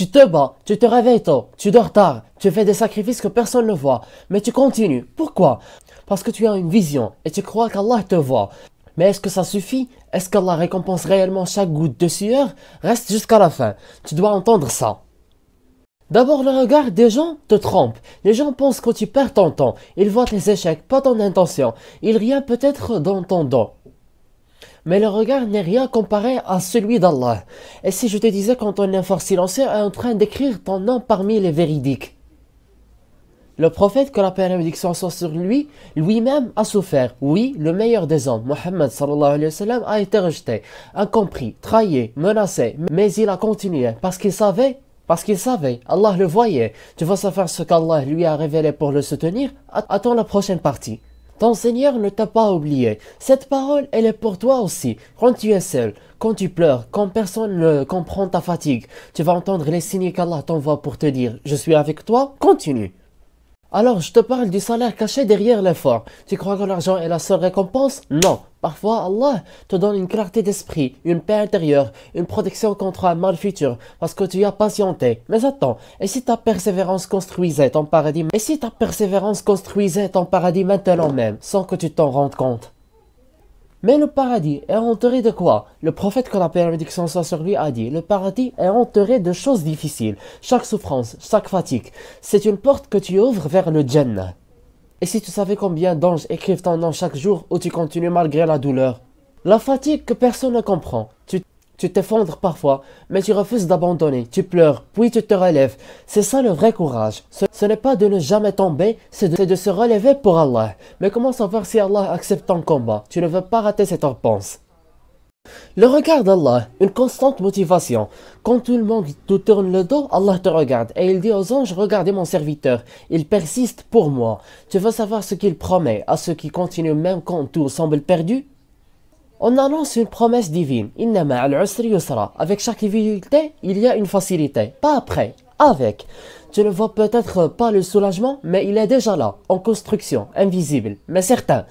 Tu te bats, tu te réveilles tôt, tu dors tard, tu fais des sacrifices que personne ne voit, mais tu continues. Pourquoi? Parce que tu as une vision et tu crois qu'Allah te voit. Mais est-ce que ça suffit? Est-ce qu'Allah récompense réellement chaque goutte de sueur? Reste jusqu'à la fin. Tu dois entendre ça. D'abord, le regard des gens te trompe. Les gens pensent que tu perds ton temps. Ils voient tes échecs, pas ton intention. Ils rient peut-être dans ton dos. Mais le regard n'est rien comparé à celui d'Allah. Et si je te disais quand ton effort silencieux est en train d'écrire ton nom parmi les véridiques? Le prophète, que la paix et la bénédiction soit sur lui, lui-même a souffert. Oui, le meilleur des hommes, Mohammed sallallahu alayhi wa sallam, a été rejeté, incompris, trahi, menacé, mais il a continué parce qu'il savait, Allah le voyait. Tu veux savoir ce qu'Allah lui a révélé pour le soutenir? Attends la prochaine partie. Ton Seigneur ne t'a pas oublié. Cette parole, elle est pour toi aussi. Quand tu es seul, quand tu pleures, quand personne ne comprend ta fatigue, tu vas entendre les signes qu'Allah t'envoie pour te dire « Je suis avec toi, continue ». Alors, je te parle du salaire caché derrière l'effort. Tu crois que l'argent est la seule récompense? Non. Parfois, Allah te donne une clarté d'esprit, une paix intérieure, une protection contre un mal futur, parce que tu as patienté. Mais attends, et si ta persévérance construisait ton paradis, maintenant même, sans que tu t'en rendes compte? Mais le paradis est entouré de quoi? Le prophète, que la paix et la bénédiction soit sur lui, a dit: le paradis est entouré de choses difficiles. Chaque souffrance, chaque fatigue, c'est une porte que tu ouvres vers le Jannah. Et si tu savais combien d'anges écrivent ton nom chaque jour où tu continues malgré la douleur? La fatigue que personne ne comprend. Tu t'effondres parfois, mais tu refuses d'abandonner. Tu pleures, puis tu te relèves. C'est ça le vrai courage. Ce n'est pas de ne jamais tomber, c'est de se relever pour Allah. Mais comment savoir si Allah accepte ton combat? Tu ne veux pas rater cette réponse. Le regard d'Allah, une constante motivation. Quand tout le monde te tourne le dos, Allah te regarde et il dit aux anges: regardez mon serviteur, il persiste pour moi. Tu veux savoir ce qu'il promet à ceux qui continuent même quand tout semble perdu? On annonce une promesse divine. Inna ma'al usri yusra. Avec chaque difficulté, il y a une facilité. Pas après, avec. Tu ne vois peut-être pas le soulagement, mais il est déjà là, en construction, invisible, mais certain.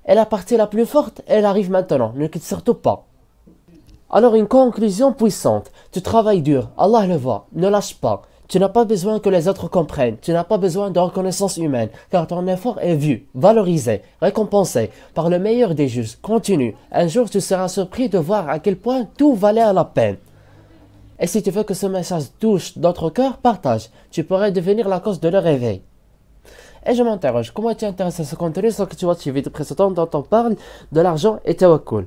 Et la partie la plus forte, elle arrive maintenant. Ne quitte surtout pas. Alors une conclusion puissante. Tu travailles dur, Allah le voit, ne lâche pas. Tu n'as pas besoin que les autres comprennent, tu n'as pas besoin de reconnaissance humaine, car ton effort est vu, valorisé, récompensé par le meilleur des juges. Continue, un jour tu seras surpris de voir à quel point tout valait la peine. Et si tu veux que ce message touche d'autres cœurs, partage, tu pourrais devenir la cause de leur réveil. Et je m'interroge, comment es-tu intéressé à ce contenu sans que tu watches les vidéos précédentes dont on parle de l'argent et tawakkul?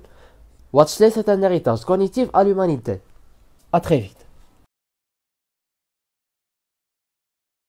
Watchlist est un héritage cognitif à l'humanité. A très vite.